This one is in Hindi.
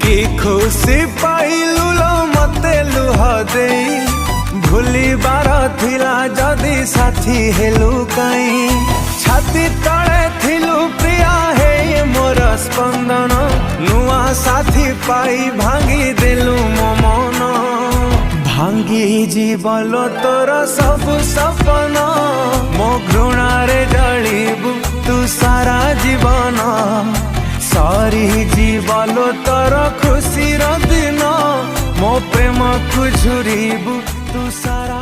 कि खुशी पाइलु लो मते लुह दे भूली बार थिला जदि साथी हेलु कई छाती तले थिलु प्रिया हे मोर स्पंदन नुआ साथी पाई भांगी देलु मो मन भांगी जीवल तोर सब सपन मो घृणा रे जलिबु तू सारा जीवन सारी जीवल तोर खुशी दिन मो प्रेम को झुरीबु तू सारा